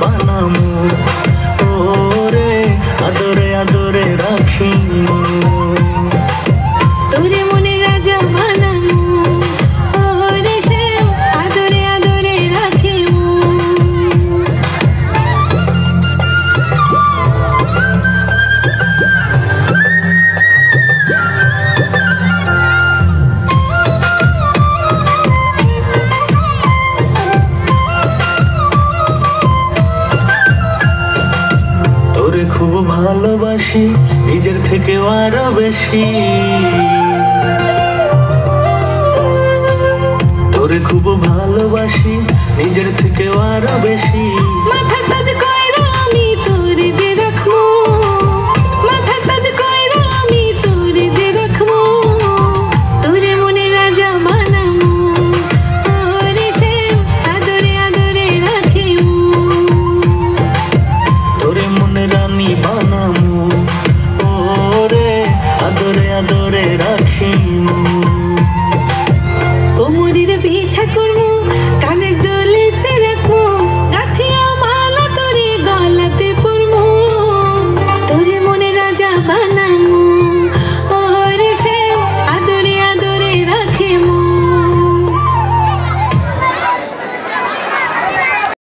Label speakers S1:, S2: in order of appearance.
S1: বানামু, ওরে আদরে আদরে রাখিমু।
S2: তোরে মনে রাজা বানামু, ওরে শ্যাম আদরে আদরে রাখিমু।
S1: তোরে খুব ভালোবাসি নিজের থেকেও আরো বেশি, তোরে খুব ভালোবাসি নিজের থেকেও আরো বেশি।
S2: মাথার তাজ কইরা আমি তোরে যে রাখমু, মাথার তাজ কইরা আমি তোরে যে রাখমু। তোরে মনে রাজা বানামু, ওরে শ্যাম আদরে আদরে রাখিমু।
S1: তোরে মনে রানী বানামু, ওরে আদরে আদরে রাখিমু।
S2: কোমরের বিছা